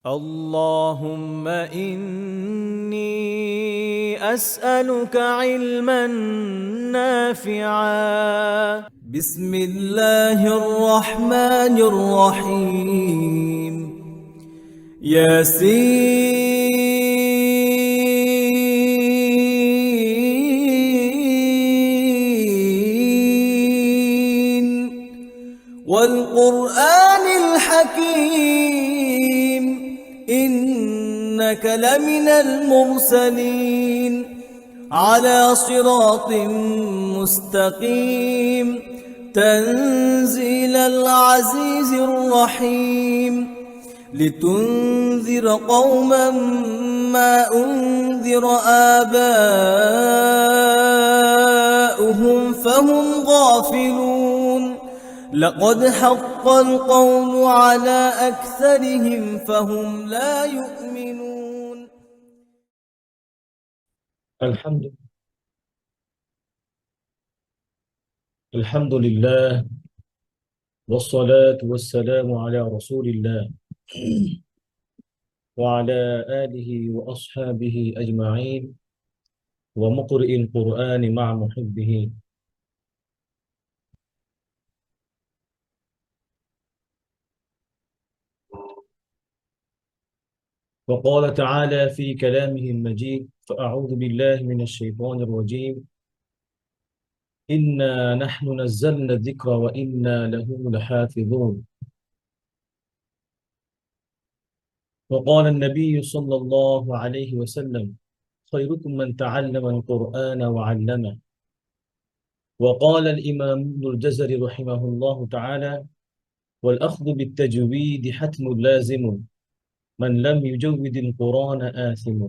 اللهم إني أسألك علما نافعا. بسم الله الرحمن الرحيم. ياسين والقرآن الحكيم إنك لمن المرسلين على صراط مستقيم تنزيل العزيز الرحيم لتنذر قوما ما أنذر آباؤهم فهم غافلون لقد حق القول على أكثرهم فهم لا يؤمنون. الحمد لله والصلاة والسلام على رسول الله وعلى آله وأصحابه أجمعين ومقرئ القرآن مع محبه. وقال تعالى في كلامه المجيد: فأعوذ بالله من الشيطان الرجيم. إنا نحن نزلنا الذكر وإنا له لحافظون. وقال النبي صلى الله عليه وسلم: خيركم من تعلم القرآن وعلمه. وقال الإمام ابن الجزري رحمه الله تعالى: والأخذ بالتجويد حتم لازم، من لم يجود القرآن آثم،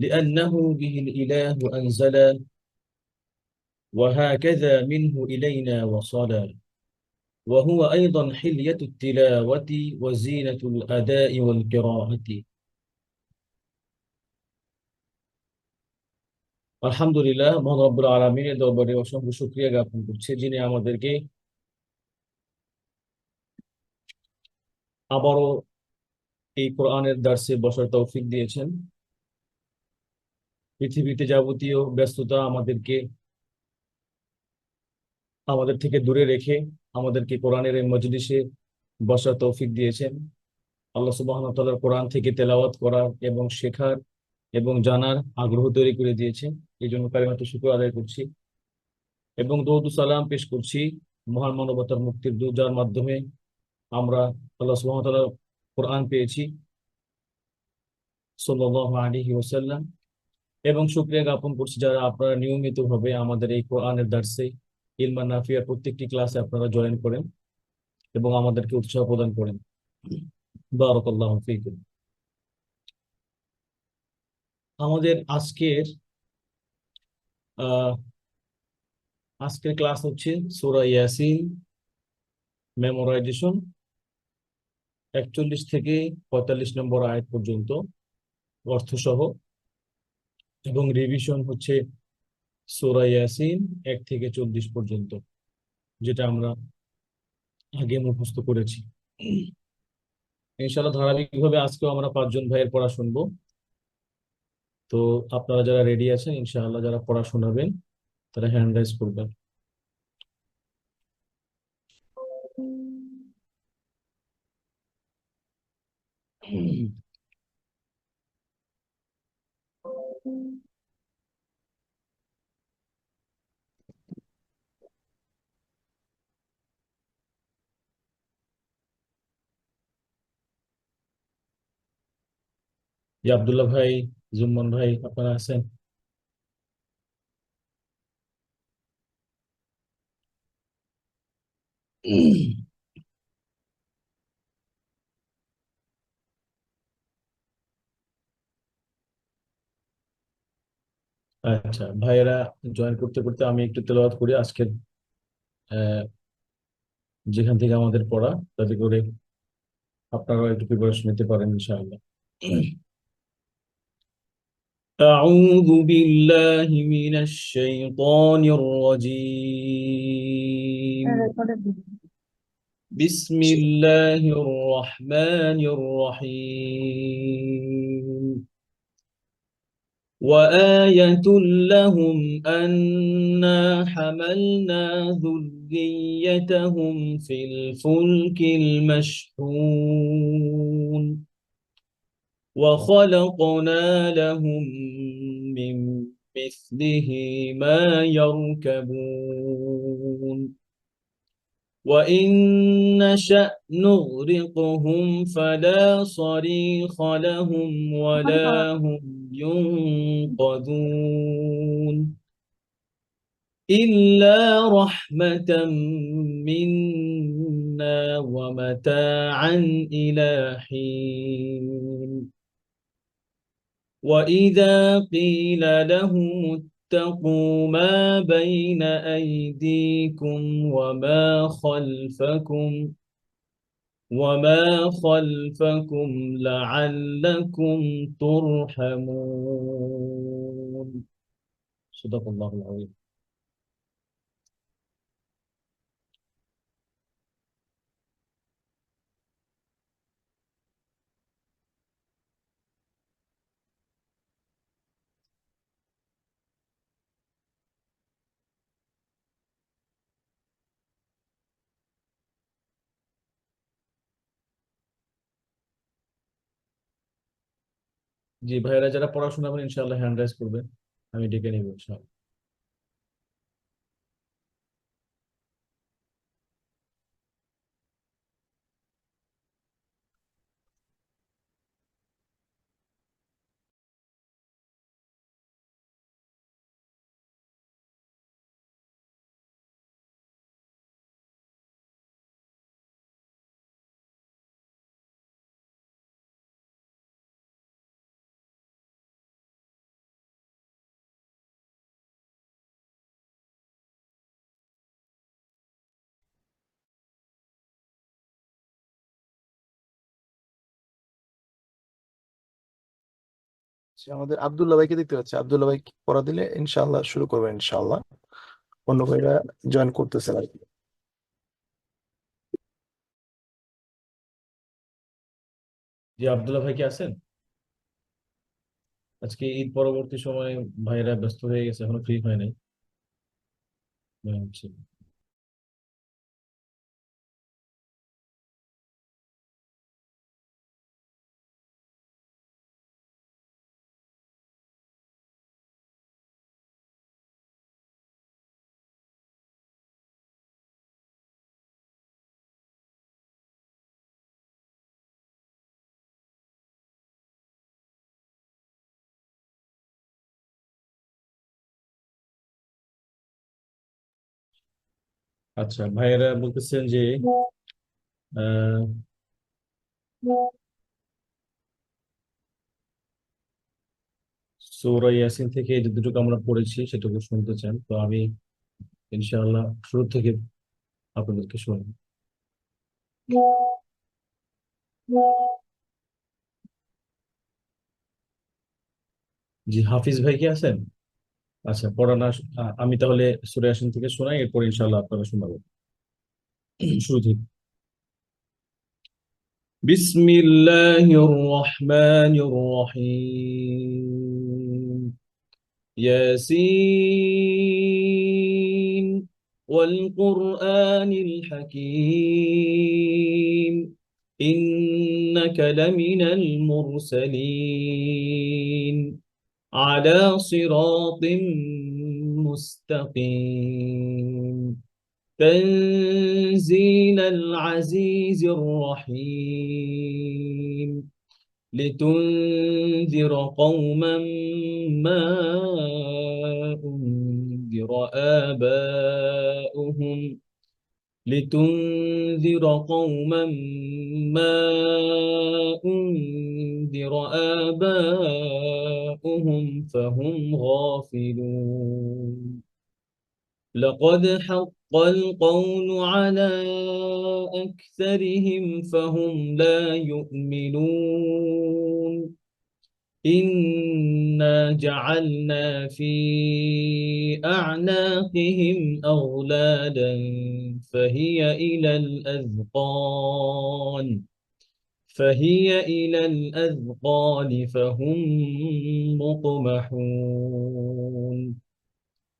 لأنه به الإله أنزل، وهكذا منه إلينا وصلا، وهو أيضا حلية التلاوة وزينة الأداء والقراءة। আলহামদুলিল্লাহ, মহান রব্বুল আলামিনের দরবারে অসংখ্য শুকরিয়া জ্ঞাপন করছি, যিনি আমাদেরকে আবারও এই কোরআনের দার্সে বসার তৌফিক দিয়েছেন। পৃথিবীতে যাবতীয় ব্যস্ততা আমাদের থেকে দূরে রেখে আমাদেরকে কোরআনের এই মজলিসে বসার তৌফিক দিয়েছেন। আল্লাহ সুবহানাহু ওয়া তাআলার কোরআন থেকে তেলাওয়াত করার এবং শেখার এবং জানার আগ্রহ তৈরি করে দিয়েছেন। এই জন্য কালিমাতু শুকর আদায় করছি এবং দরুদ ও সালাম পেশ করছি মহান মানবতার মুক্তির দূত, যার মাধ্যমে আমরা আল্লাহ সুবহানাহু ওয়া তাআলার কোরআন পেয়েছি, সাল্লাল্লাহু আলাইহি ওয়াসাল্লাম। এবং শুকরিয়া জ্ঞাপন করছি যারা আপনারা নিয়মিতভাবে আমাদের এই কোরআনের দার্সে ইলমান নাফিয়ার প্রত্যেকটি ক্লাসে আপনারা জয়েন করেন এবং আমাদেরকে উৎসাহ প্রদান করেন। বারাকাল্লাহু ফীকুম। আমাদের আহ আজকের ক্লাস হচ্ছে সূরা ইয়াসিন মেমোরাইজেশন, 41 থেকে 45 নম্বর আয়াত পর্যন্ত অর্থসহ, এবং রিভিশন হচ্ছে সূরা ইয়াসিন 1 থেকে 24 পর্যন্ত, যেটা আমরা আগে মুখস্থ করেছি। ইনশাআল্লাহ ধারাবাহিকভাবে আজকেও আমরা 5 জন ভাইয়ের পড়া শুনবো। তো আপনারা যারা রেডি আছেন, ইনশাআল্লাহ যারা পড়া শোনাবেন তারা হ্যান্ড রাইজ করবেন। আব্দুল্লাহ ভাই, জুম্মন ভাই, আপনারা আছেন? আচ্ছা ভাইয়েরা জয়েন করতে করতে আমি একটু তেলাওয়াত করি আজকের আহ, যেখান থেকে আমাদের পড়া, তাতে করে আপনারাও একটু প্রিপারেশন নিতে পারেন ইনশাআল্লাহ। أعوذ بالله من الشيطان الرجيم. بسم الله الرحمن الرحيم وآية لهم أنا حملنا ذريتهم في الفلك المشحون وخلقنا لهم من مثله ما يركبون وإن نشأ نغرقهم فلا صريخ لهم ولا هم ينقذون إلا رحمة منا ومتاعا إلى حين وإذا قيل لهم اتقوا ما بين أيديكم وما خلفكم لعلكم ترحمون صدق الله العظيم জি ভাইয়েরা যারা পড়াশোনা করেন ইনশাআল্লাহ হ্যান্ড রাইজ করবেন আমি ডেকে নিব ইনশাআল্লাহ আচ্ছা, আমাদের আব্দুল্লাহ ভাইকে দেখতে পাচ্ছি। আব্দুল্লাহ ভাই পড়া দিলে ইনশাআল্লাহ শুরু করবেন ইনশাআল্লাহ। অন্য ভাইরা জয়েন করতেছে আর কি। জি আব্দুল্লাহ ভাই কি আছেন আজকে ঈদ পরবর্তী সময়ে ভাইয়েরা ব্যস্ত হয়ে গেছে এখনো ফ্রি হয় নাই হচ্ছে আচ্ছা ভাইয়েরা বলতেছেন যে আহ সূরা ইয়াসিন থেকে যতটুকু আমরা পড়েছি সেটুকু শুনতে চান তো আমি ইনশাআল্লাহ শুরু থেকে আপনাদেরকে শোনাবো জি হাফিজ ভাই কি আছেন আচ্ছা পড়ানা আমি তাহলে সূরা ইয়াসিন থেকে শোনাই এরপর ইনশাআল্লাহ আপনারা শোনাবেন শুরু থেকে بسم الله الرحمن الرحيم ياسين والقرآن الحكيم إنك لمن المرسلين على صراط مستقيم تنزيل العزيز الرحيم لتنذر قوما ما أنذر آباؤهم لتنذر قوما ما أنذر آباؤهم فهم غافلون لقد حق القول على أكثرهم فهم لا يؤمنون إنا جعلنا في أعناقهم أغلالا فهي إلى الأذقان فهم مقمحون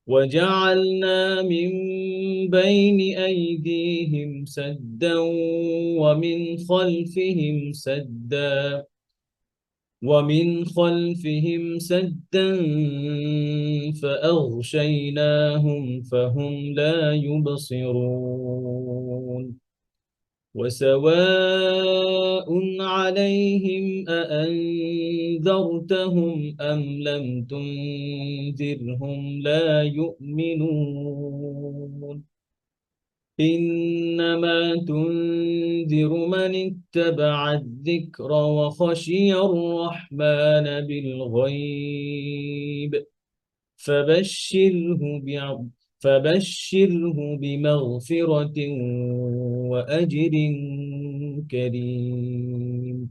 وجعلنا من بين أيديهم سدا ومن خلفهم سدا فأغشيناهم فهم لا يبصرون وسواء عليهم أأنذرتهم أم لم تنذرهم لا يؤمنون إنما تنذر من اتبع الذكر وخشي الرحمن بالغيب فبشره بمغفرة وأجر كريم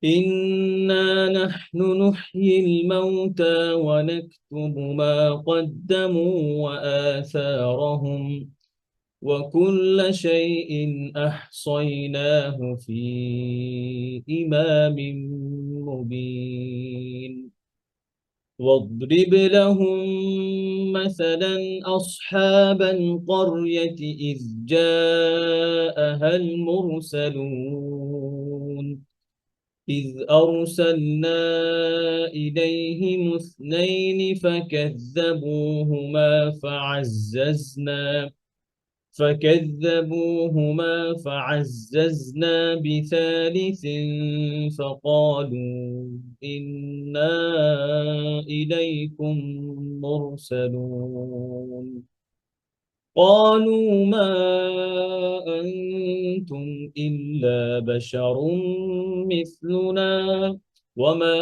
إنا نحن نحيي الموتى ونكتب ما قدموا وآثارهم وكل شيء أحصيناه في إمام مبين واضرب لهم مثلا أصحاب القرية إذ جاءها المرسلون إذ أرسلنا إليهم اثنين فكذبوهما فعززنا بثالث فقالوا إنا إليكم مرسلون قالوا ما أنتم إلا بشر مثلنا وما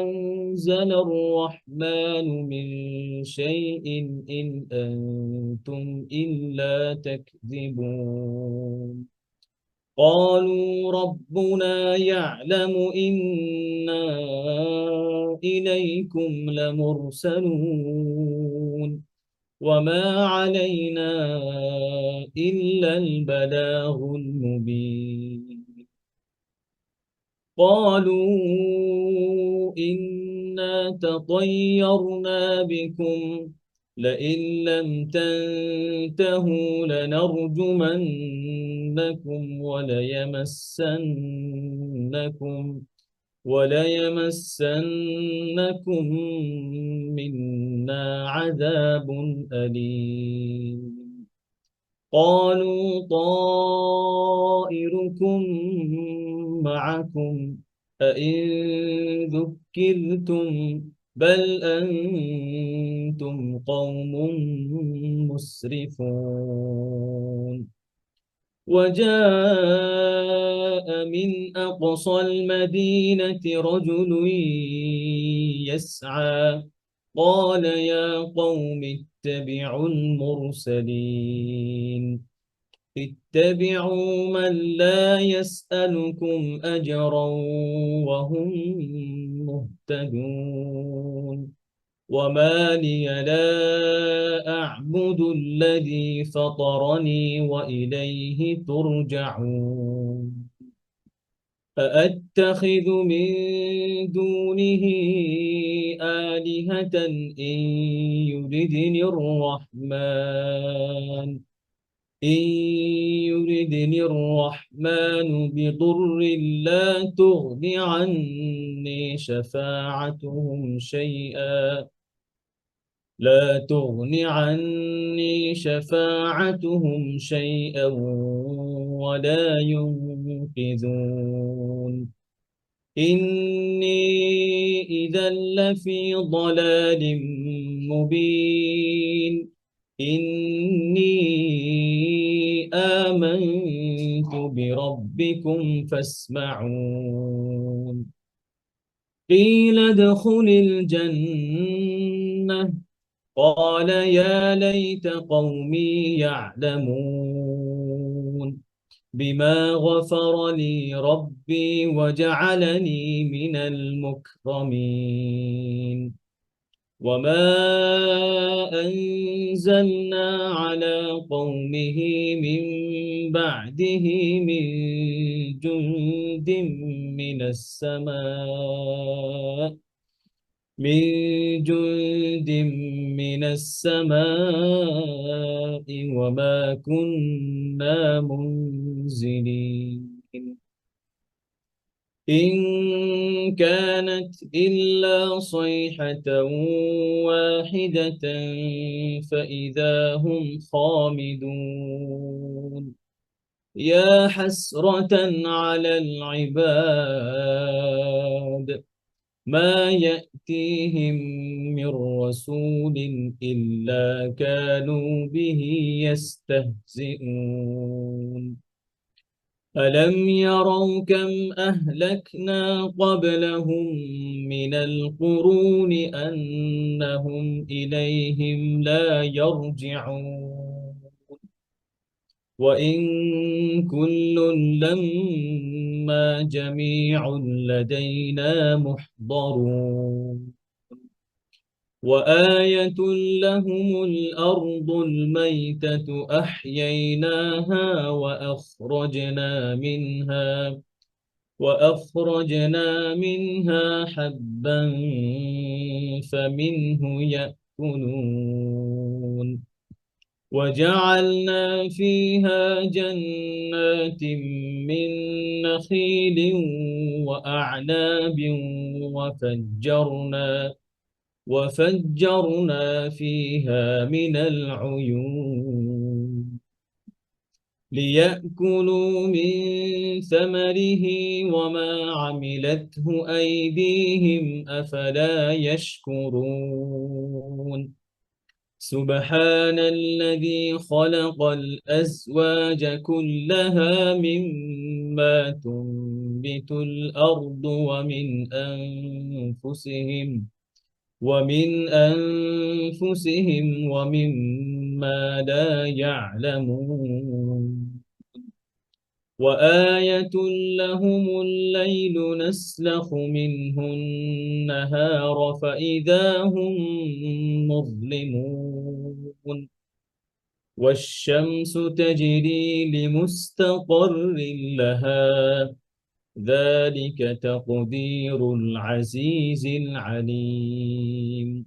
أنزل الرحمن من شيء إن أنتم إلا تكذبون قالوا ربنا يعلم إنا إليكم لمرسلون وما علينا إلا البلاغ المبين قالوا إنا تطيرنا بكم لئن لم تنتهوا وليمسنكم منا عذاب أليم قالوا طائركم معكم أئن ذكرتم بل أنتم قوم مسرفون وجاء من أقصى المدينة رجل يسعى قال يا قوم اتبعوا المرسلين اتبعوا من لا يسألكم أجرا وهم مهتدون وما لي لا أعبد الذي فطرني وإليه ترجعون أأتخذ من دونه آلهة إن يردني الرحمن بضر لا تغن عني شفاعتهم شيئا ولا ينقذون إني إذا لفي ضلال مبين إني آمنت بربكم فاسمعون قيل ادخل الجنة قال يا ليت قومي يعلمون بما غفر لي ربي وجعلني من المكرمين وما أنزلنا على قومه من بعده من جند من السماء من جند من السماء وما كنا منزلين إن كانت إلا صيحة واحدة فإذا هم خامدون يا حسرة على العباد ما يأتيهم من رسول إلا كانوا به يستهزئون ألم يروا كم أهلكنا قبلهم من القرون أنهم إليهم لا يرجعون وإن كل لما جميع لدينا محضرون وآية لهم الأرض الميتة أحييناها وأخرجنا منها حبا فمنه يأكلون وجعلنا فيها جنات من نخيل وأعناب وفجرنا فيها من العيون ليأكلوا من ثمره وما عملته أيديهم أفلا يشكرون سبحان الذي خلق الأزواج كلها مما تنبت الأرض ومن أنفسهم ومما لا يعلمون وآية لهم الليل نسلخ منه النهار فإذا هم مظلمون والشمس تجري لمستقر لها ذلك تقدير العزيز العليم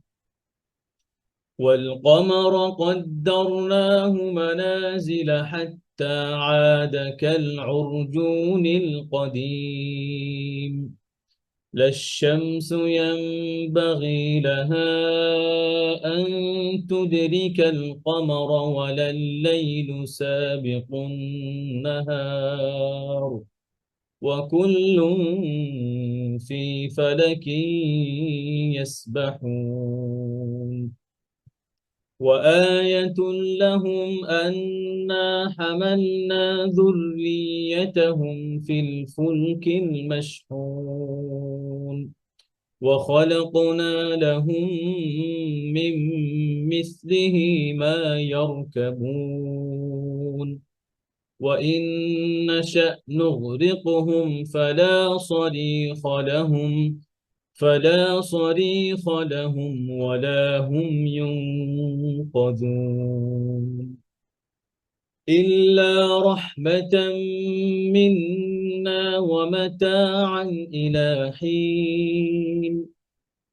والقمر قدرناه منازل حتى عاد كالعرجون القديم لا الشمس ينبغي لها أن تدرك القمر ولا الليل سابق النهار وكل في فلك يسبحون وآية لهم أنا حملنا ذريتهم في الفلك المشحون وخلقنا لهم من مثله ما يركبون وإن نشأ نغرقهم فلا صريخ لهم ولا هم ينقذون إلا رحمة منا ومتاعا إلى حين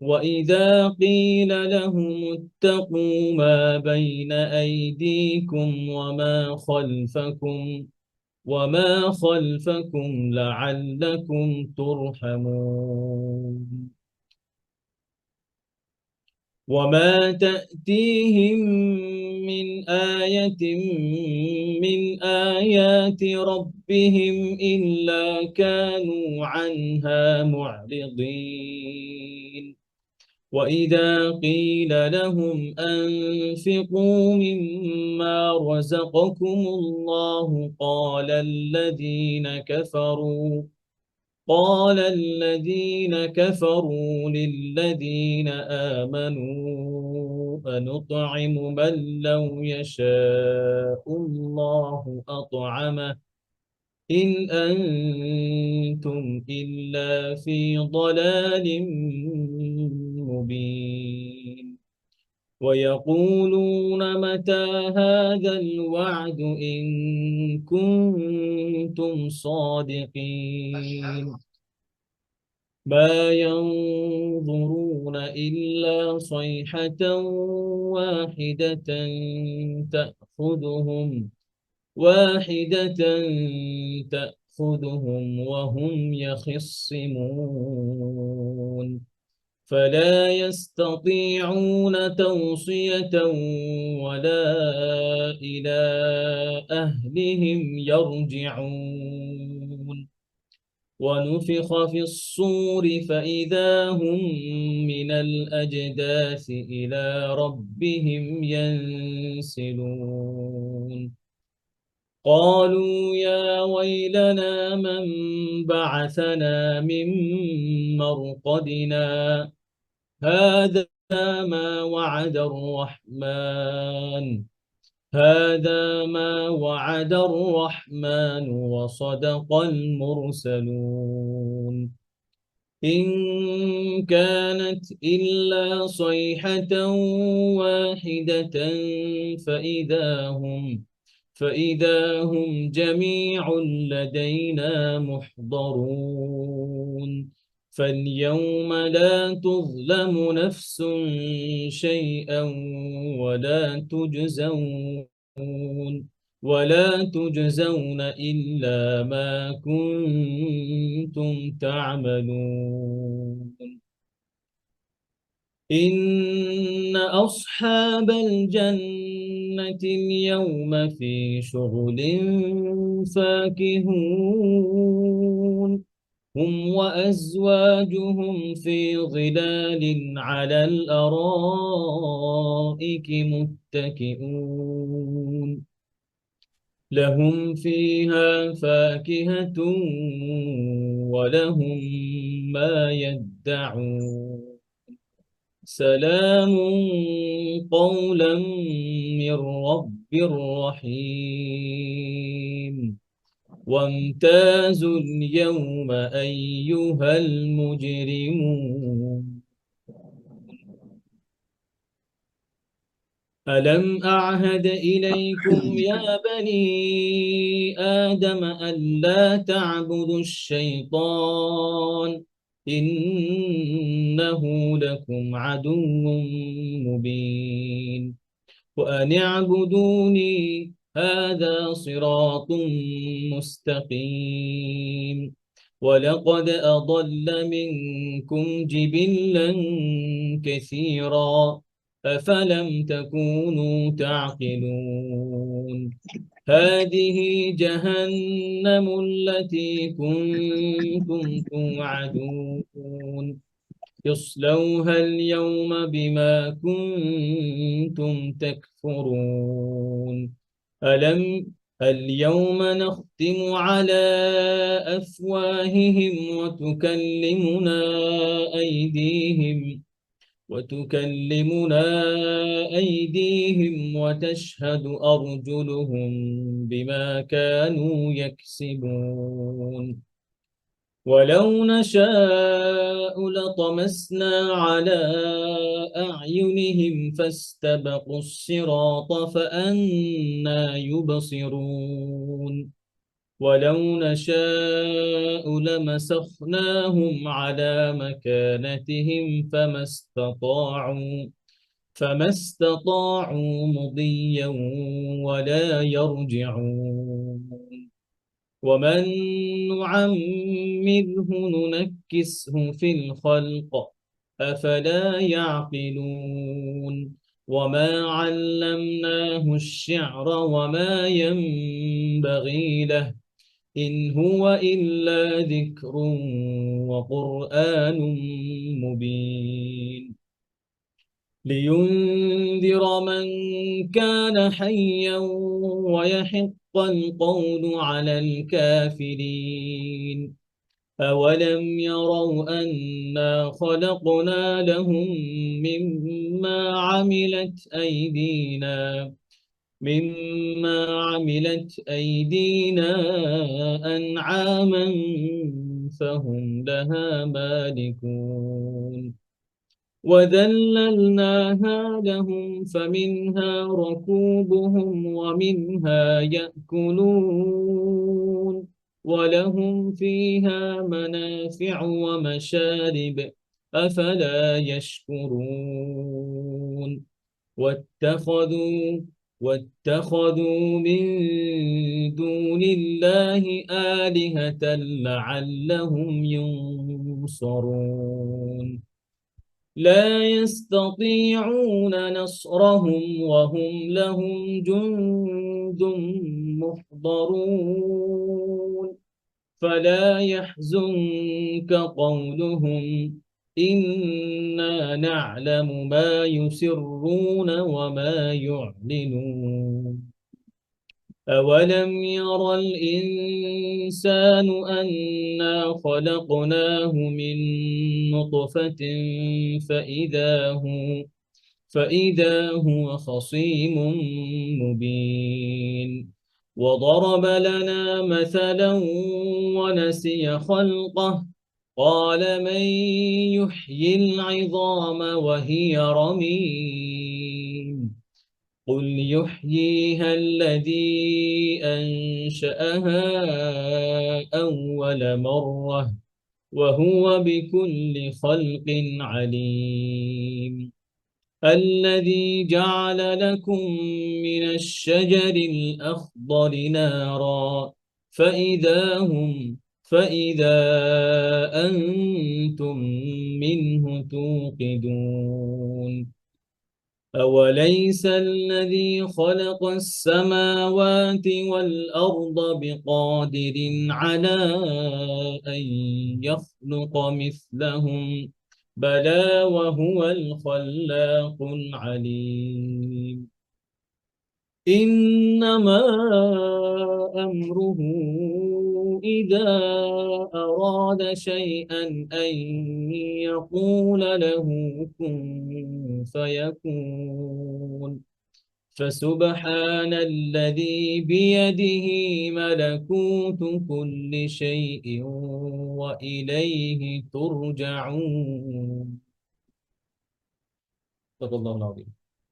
وإذا قيل لهم اتقوا ما بين أيديكم وما خلفكم لعلكم ترحمون وما تأتيهم من آية من آيات ربهم إلا كانوا عنها معرضين وإذا قيل لهم أنفقوا مما رزقكم الله قال الذين كفروا للذين آمنوا أنطعم من لو يشاء الله أطعمه إن أنتم إلا في ضلال مبين ويقولون متى هذا الوعد إن كنتم صادقين ما ينظرون إلا صيحة واحدة تأخذهم واحدة تأخذهم وهم يخصمون فلا يستطيعون توصية ولا إلى أهلهم يرجعون ونفخ في الصور فإذا هم من الأجداث إلى ربهم ينسلون قالوا يا ويلنا من بعثنا من مرقدنا هذا ما وعد الرحمن هذا ما وعد الرحمن وصدق المرسلون إن كانت إلا صيحة واحدة فإذا هم جميع لدينا محضرون فاليوم لا تظلم نفس شيئا ولا تجزون إلا ما كنتم تعملون إن أصحاب الجنة اليوم في شغل فاكهون هم وأزواجهم في ظلال على الأرائك متكئون لهم فيها فاكهة ولهم ما يدعون سلام قولا من رب رحيم وامتازوا اليوم أيها المجرمون ألم أعهد إليكم يا بني آدم ألا تعبدوا الشيطان إنه لكم عدو مبين وأن اعبدوني هذا صراط مستقيم ولقد أضل منكم جبلا كثيرا أفلم تكونوا تعقلون هذه جهنم التي كنتم توعدون اصلوها اليوم بما كنتم تكفرون اليوم نختم على أفواههم وتكلمنا أيديهم وتشهد أرجلهم بما كانوا يكسبون ولو نشاء لطمسنا على أعينهم فاستبقوا الصراط فأنى يبصرون ولو نشاء لمسخناهم على مكانتهم فما استطاعوا مضيا ولا يرجعون ومن نعمره ننكسه في الخلق أفلا يعقلون وما علمناه الشعر وما ينبغي له إن هو إلا ذكر وقرآن مبين لينذر من كان حيا ويحق القول على الكافرين أولم يروا أنا خلقنا لهم مما عملت أيدينا أنعاما فهم لها مالكون وذللناها لهم فمنها ركوبهم ومنها يأكلون ولهم فيها منافع ومشارب أفلا يشكرون واتخذوا واتخذوا من دون الله آلهة لعلهم ينصرون لا يستطيعون نصرهم وهم لهم جند محضرون فلا يحزنك قولهم إنا نعلم ما يسرون وما يعلنون أولم ير الإنسان أنا خلقناه من نطفة فإذا هو خصيم مبين وضرب لنا مثلا ونسي خلقه قال من يحيي العظام وهي رميم قل يحييها الذي أنشأها أول مرة وهو بكل خلق عليم الذي جعل لكم من الشجر الأخضر نارا فإذا أنتم منه توقدون أوليس الذي خلق السماوات والأرض بقادر على أن يخلق مثلهم بلى وهو الخلاق العليم إنما أمره إذا أراد شيئا أن يقول له كن فيكون فسبحان الذي بيده ملكوت كل شيء وإليه ترجعون صدق الله العظيم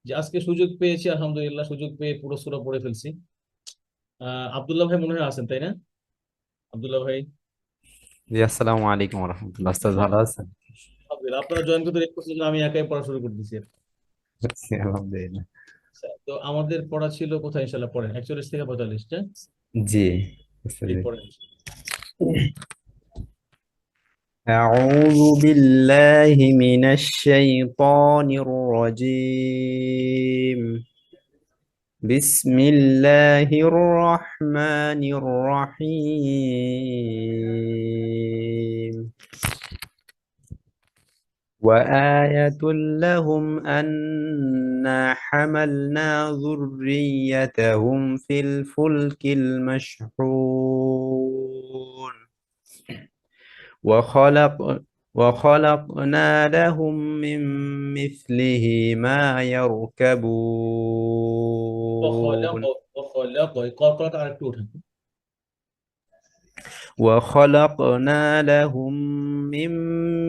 যে আজকে সুযোগ পেয়েছি আলহামদুলিল্লাহ সুযোগ পেয়ে পুরো সূরা পড়ে ফেলছি আব্দুল্লাহ ভাই মনে হয় আছেন তাই না আব্দুল্লাহ ভাই জি আসসালামু আলাইকুম রহমতুল্লাহ ওস্তাদ ভালো আছেন? আলহামদুলিল্লাহ আপনারা জয়েন করতে লেট করছেন আমি একাই পড়া শুরু করে দিয়েছি জি, আলহামদুলিল্লাহ। আচ্ছা, তো আমাদের পড়া ছিল কোথায় ইনশাল্লাহ পড়েন 41 থেকে 45 টা জি ওস্তাদ এই জি। পড়েন أعوذ بالله من الشيطان الرجيم بسم الله الرحمن الرحيم وآية لهم أنا حملنا ذريتهم في الفلك المشحون وخلقنا لهم من مثله ما يركبون وخلق قرأت على التور وخلقنا لهم من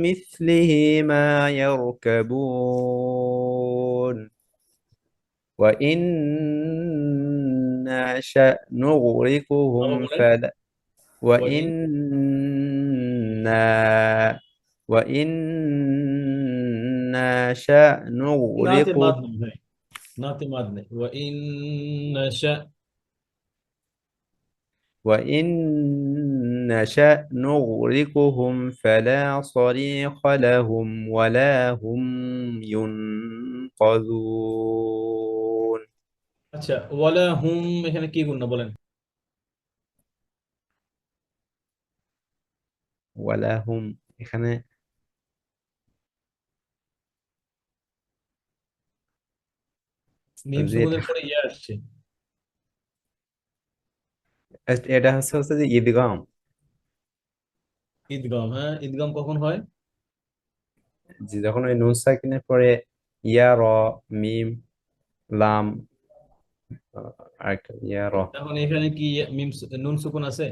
مثله ما يركبون وإن نشأ نغرقهم فلا وإن نشأ نغرقهم ناتي مادني وإن نشأ وإن نشأ نغرقهم فلا صريخ لهم ولا هم ينقذون আচ্ছা ওয়ালা হুম এখানে কি গুণ বলেন ولا هم এখানে মিম সুকুনের পরে ইয়া আসছে এটা হচ্ছে যে ঈদগাম। ঈদগাম হ্যাঁ ঈদগাম কখন হয় যে যখন ওই নুন সাকিনের পরে ইয়া র মিম লাম আরেকটা ইয়া র এখন এখানে কি মিম নুন সুকুন আছে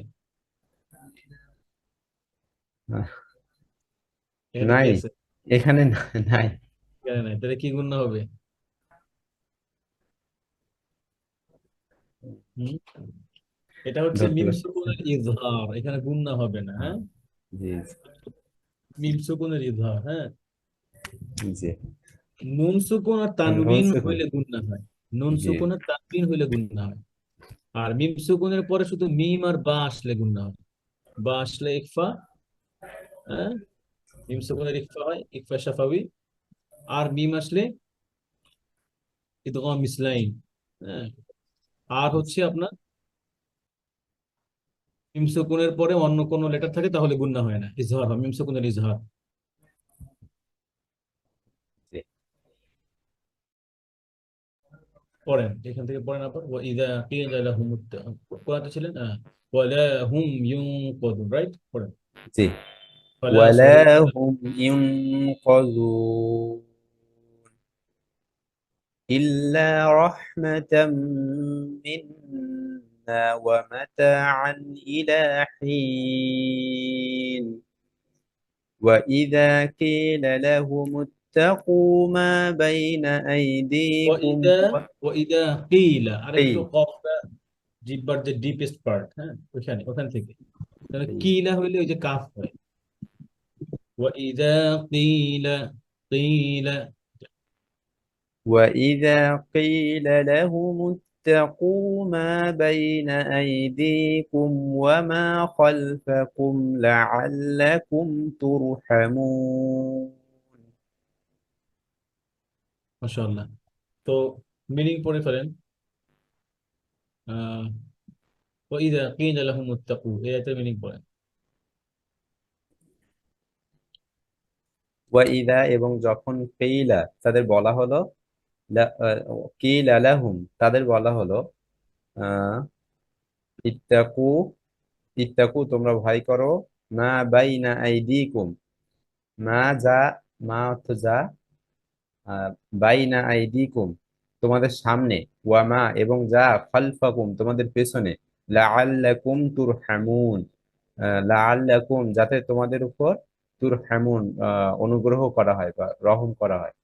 এখানে কি নাই আছে এখানে নাই এখানে নাই, তাহলে কি গুণনা হবে? হুম? এটা হচ্ছে ধরতে মিম পারছি। সুকুনের ইজহার, এখানে গুণনা হবে না। হ্যাঁ, জি মিম সুকুনের ইজহার। হ্যাঁ, জি। নুন সুকুন আর নুন তানবিন সুকুন। হইলে গুণনা হয়। নুন জি সুকুন আর তানবিন হইলে গুণনা হয়। আর মিম সুকুনের পরে শুধু মিম আর বা আসলে গুণনা হয়। বা আসলে ইকফা। হ্যাঁ, মিম সুকুনের ইকফা হয়, ইকফা শাফাবি। আর মিম আসলে ইদগাম মিসলাইন। হ্যাঁ, আর হচ্ছে আপনার মিম সুকুনের পরে অন্য কোনো লেটার থাকে তাহলে গুণনা হয় না, ইজহার হয়, মিম সুকুনের ইজহার। জি। পড়েন, এখান থেকে পড়েন আপনার ওয়াইদা কিলা লাহুম কোরআনতে ছিলেন। ওয়ালা হুম ইউনকাদুন, রাইট? পড়েন। জি। ফালা ওয়ালা সারিকা হুম ইউনকাযুন ইল্লা রাহমাতাম মিন্না ওয়া মাতাআন ইলা হিন وإذا قيل لهم اتقوا ما بين أيديكم ওয়াইদা কিলা আরেকটু وقيل কফটা জিহ্বার যে ডিপেস্ট পার্ট, হ্যাঁ, ওখানে ওখান থেকে তাহলে কিলা হইলে ওই যে কাফ হয়। ওয়াইদা কিলা কিলা وإذا قيل لهم اتقوا ما بين أيديكم وما خلفكم لعلكم ترحمون মাশাআল্লাহ। তো মিনিং পড়ে ফেলেন। আহ ওয়াইদা কিলা লাহুম ইত্তাকু, এই আয়াতের মিনিং পড়েন। ওয়াইদা এবং যখন কেইলা তাদের বলা হলো কিলা লাহুম তাদের বলা হলো আহ ইত্তাকু ইত্তাকু তোমরা ভয় করো মা বাইনা আইদিকুম মা যা মা অর্থ যা বাইনা আইদিকুম তোমাদের সামনে ওয়ামা এবং যা খালফাকুম তোমাদের পেছনে লাআল্লাকুম তুরহামুন লাআল্লাকুম যাতে তোমাদের উপর তুরহামুন অনুগ্রহ করা হয় বা রহম করা হয়।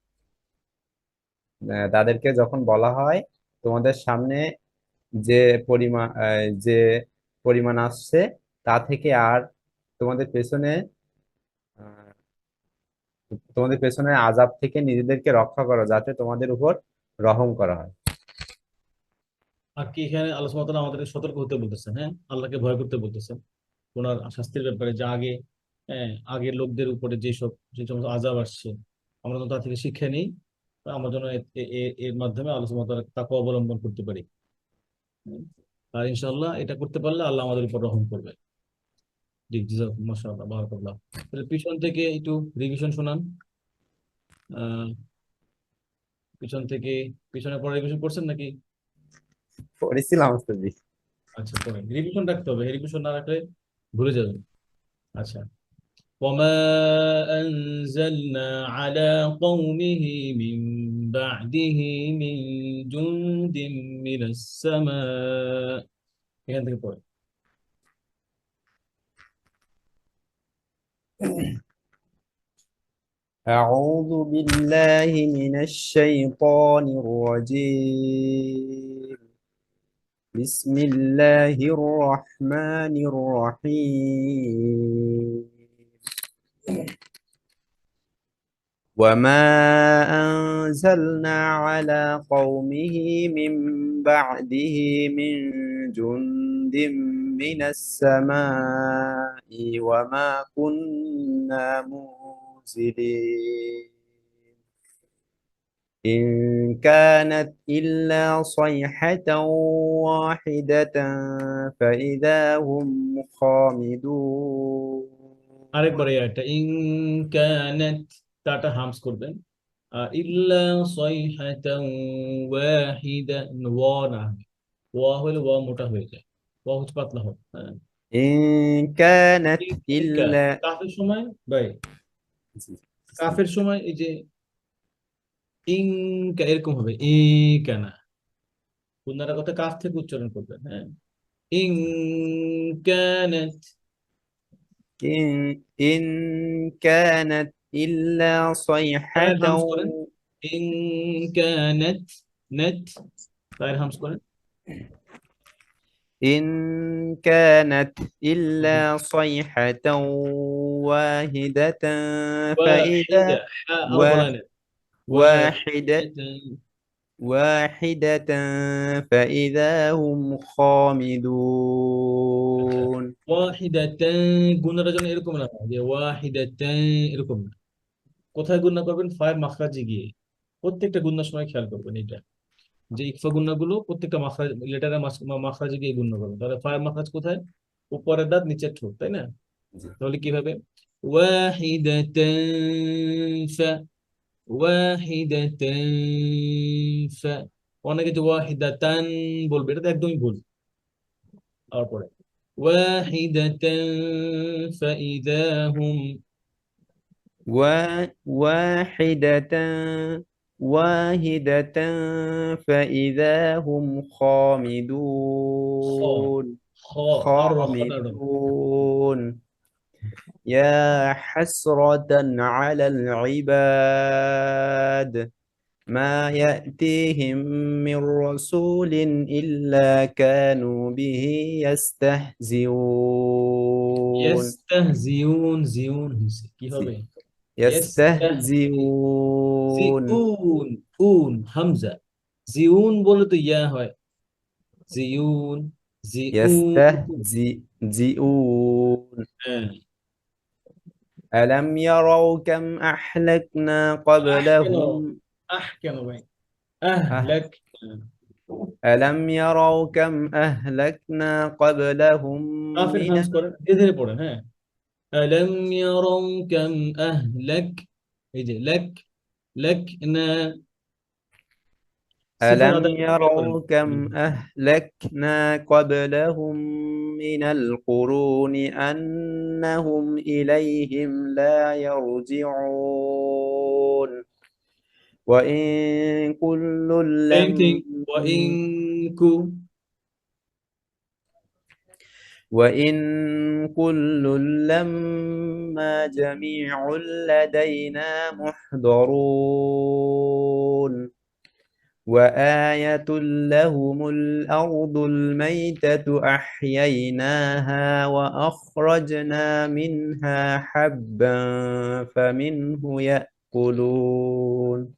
তাদেরকে যখন বলা হয় তোমাদের সামনে যে পরিমাণ আসছে তা থেকে আর তোমাদের পেছনে আহ, তোমাদের পেছনে আযাব থেকে নিজেদেরকে রক্ষা করো যাতে তোমাদের উপর রহম করা হয়। আর কি এখানে আল্লাহ সুবহানাহু ওয়া তাআলা আমাদেরকে সতর্ক হতে বলতেছেন। হ্যাঁ, আল্লাহকে ভয় করতে বলতেছেন ওনার শাস্তির ব্যাপারে, যা আগে, হ্যাঁ, আগের লোকদের উপরে যে সমস্ত আযাব আসছে আমরা তো তা থেকে শিক্ষা নিই। আমরা যেন এর মাধ্যমে আল্লাহ সুবহানাহু ওয়া তাআলা তাকওয়া অবলম্বন করতে পারি। হুম। আর ইনশাআল্লাহ এটা করতে পারলে আল্লাহ আমাদের উপর রহম করবে। জি, জাযাকুম মাশাআল্লাহ, বারাকাল্লাহ। তাহলে পিছন থেকে একটু রিভিশন শোনান। আহ পিছন থেকে, পিছনে পড়া রিভিশন করছেন নাকি? পড়েছিলাম ওস্তাদ। আচ্ছা, পড়েন, রিভিশন রাখতে হবে, রিভিশন না রাখলে ভুলে যাবেন। আচ্ছা। وما أنزلنا على قومه من بعده من جند من السماء, এখান থেকে পড়ে। أعوذ بالله من الشيطان الرجيم بسم الله الرحمن الرحيم وما أنزلنا على قومه من بعده من جند من السماء وما كنا منزلين إن كانت إلا صيحة واحدة فإذا هم خامدون আরেকবার এই আয়াতটা, ইন কানাত, তাটা হামস করবেন। আর ইল্লা সাইহাতান ওয়াহিদা, ওয়া না, ওয়া হলে ওয়া মোটা হয়ে যায়, ওয়া হচ্ছে পাতলা হবে। হ্যাঁ, إن كانت إلا কাফের সময় ভাই, কাফের সময় এই যে ইং, এরকম হবে ই কানা, কুন্নার কথা কাফ থেকে উচ্চারণ করবেন। হ্যাঁ, ইং কানাত, إن كانت إلا কানের صيحة হামস করেন। ইন কানাত নাত তায়ের হামস করেন إن كانت إلا صيحة واحدة فإذا ওয়াহিদা হা আরো وا- বলেন واحدة ওয়াহিদাতান واحدة فإذا هم خامدون ওয়াহিদাতান গুণার জন্য এরকম না যে ওয়াহিদাতান এরকম না কোথায় গুণা করবেন ফায়ের মাখরাজে গিয়ে প্রত্যেকটা গুণার সময় খেয়াল করবেন এটা যে ইকফা গুণাগুলো প্রত্যেকটা মাখরাজ লেটারের মাখরাজে গিয়ে গুণা করবেন তাহলে ফায়ের মাখরাজ কোথায় উপরের দাঁত নিচের ঠোঁট তাই না জি। তাহলে কিভাবে ওয়াহিদাতান ফা ওয়াহিদাতান ফা অনেকে যে ওয়াহিদাতান বলবে এটা তো একদমই ভুল তারপরে ওয়াহিদাতান ফাইদা হুম واحدة واحدة فإذا هم খ خامدون খ আর রখটা خامدون يا حسرة على العباد ما يأتيهم من رسول إلا كانوا به يستهزئون ইয়াস্তাহজিউন জিউন হইছে কি জি। হবে يستهزئون ইয়াস্তাহজিউন উন হামজা জিউন বলে তো ইয়া হয় জিউন জিউন يستهزئون হ্যাঁ ألم يروا كم أهلكنا আহ কেন قبلهم কেন ভাই أه আহলাক ألم يروا كم أهلكنا قبلهم কাফের من হামজ করেন ধীরে ধীরে পড়েন হ্যাঁ আলম ইয়ারাউ কাম আহলাক এই যে লাক লাক না সিফার ألم আদায় করে করেন يروا كم أهلكنا قبلهم من القرون أنهم إليهم لا يرجعون وإن كل same thing وإن كو وإن كل لما جميع لدينا محضرون وآية لهم الأرض الميتة أحييناها وأخرجنا منها حبا فمنه يأكلون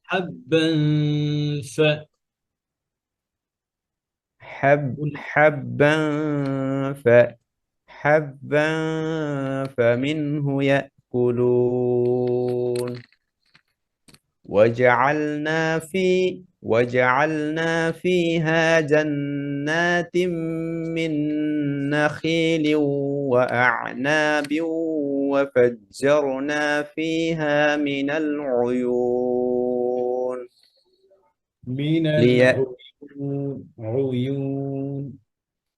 حبا ف حبا فمنه يأكلون وجعلنا فيها جنات من نخيل وأعناب وفجرنا فيها من العيون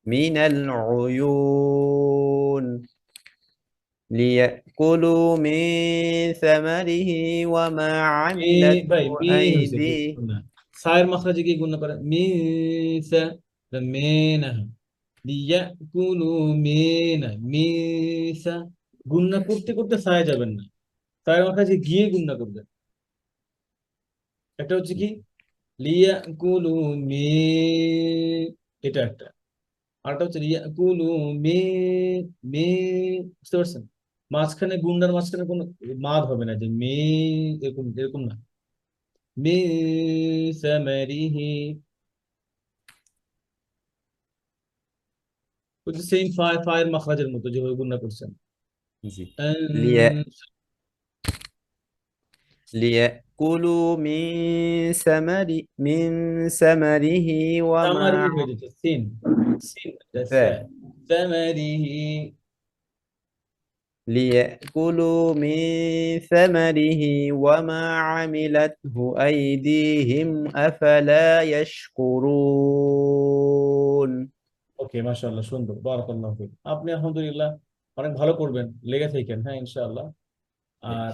من العيون ليأكلوا من ثمره وما ভাই عملته মি হইছে أيديهم না সায়ের মাখরাজে কি গুণ করে মিসা মেনা লিয়াকুলু মিনা মিসা গুণনা করতে করতে সায়ে যাবেন না সায়ের মাখরাজে গিয়ে গুণনা করবেন একটা হচ্ছে কি লিয়াকুলু মি এটা একটা আরটা হচ্ছে লিয়াকুলু মি মি বুঝতে পারছেন মাঝখানে গুন্ডার মাঝখানে কোনো মাদ হবে না যে মে এরকম এরকম না মি সামারিহি হচ্ছে সেম ফায়ের মাখরাজের মতো যেভাবে গুন্না করছেন জি। ليأكلوا من ثمره وما সামারি হয়ে যেত সিন সিন সামারিহি ليأكلوا من ثمره وما عملته أيديهم أفلا يشكرون ওকে মাশাআল্লাহ সুন্দর বারাকাল্লাহু ফিক আপনি আলহামদুলিল্লাহ অনেক ভালো করবেন লেগে থাকেন হ্যাঁ ইনশাআল্লাহ আর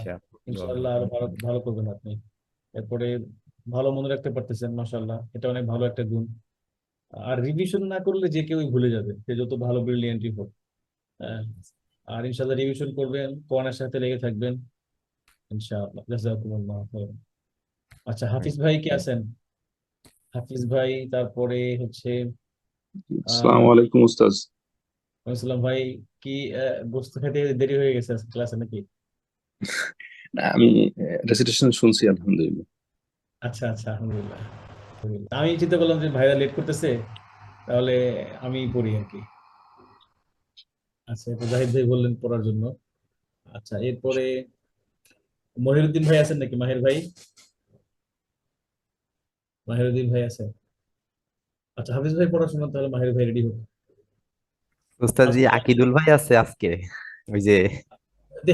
ইনশাআল্লাহ আরো ভালো ভালো করবেন আপনি এরপরে ভালো মনে রাখতে পারতেছেন মাশাআল্লাহ এটা অনেক ভালো একটা গুণ আর রিভিশন না করলে যে কেউই ভুলে যাবে সে যত ভালো ব্রিলিয়েন্টই হোক হ্যাঁ আর ইনশাআল্লাহ রিভিশন করবেন কোরআনের সাথে লেগে থাকবেন ইনশাআল্লাহ জাযাকুমুল্লাহ খাইরান আচ্ছা, হাফিজ ভাই কি আছেন? হাফিজ ভাই, তারপরে হচ্ছে আসসালামু আহ আলাইকুম উস্তাজ। ইসলাম ভাই। কি গোস্ত খেতে দেরি হয়ে গেছে ক্লাসে নাকি? না, আমি রেসিটেশন শুনছি আলহামদুলিল্লাহ। আচ্ছা আচ্ছা, আলহামদুলিল্লাহ। আলহামদুলিল্লাহ। আমি চিন্তা করলাম যে ভাইরা লেট করতেছে, তাহলে আমি পড়ি আর কি। আচ্ছা, তো জাহিদ ভাই বললেন পড়ার জন্য। আচ্ছা, এরপরে মহিরুদ্দিন ভাই আছেন নাকি? মাহির ভাই, মাহিরুদ্দিন ভাই আছেন? আচ্ছা, হাফিজ ভাই পড়াশোনা, তাহলে মাহির ভাই রেডি হোক। উস্তাদজি আচ্ছা, আকিদুল ভাই আছে আজকে, ওই যে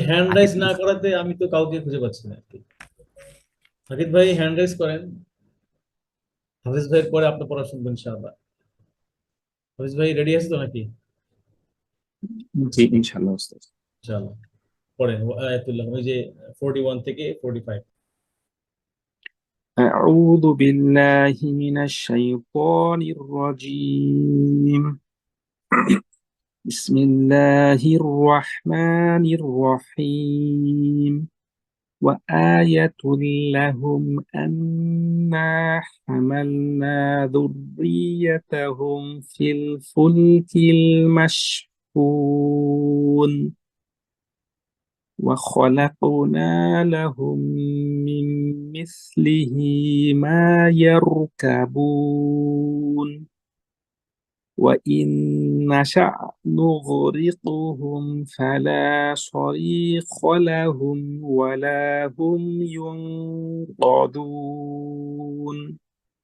হ্যান্ড রাইজ আকিদুল। না করাতে আমি তো কাউকে খুঁজে পাচ্ছি না আর কি। হাফিজ ভাই হ্যান্ড রাইজ করেন। হাফিজ ভাইয়ের পরে আপনি পড়া শুনবেন ইনশাআল্লাহ। হাফিজ ভাই রেডি আছে তো নাকি? জি ইনশাআল্লাহ উস্তাজ। ইনশাআল্লাহ। পড়েন আয়াতুল্লাহ, ওই যে 41 থেকে 45। أعوذ بالله من الشيطان الرجيم. بسم الله الرحمن الرحيم. وآية لهم أنا حملنا ذريتهم في الفلك المشحون وخلقنا لهم من مثله ما يركبون وإن نشأ نغرقهم فلا صريخ لهم ولا هم ينقذون.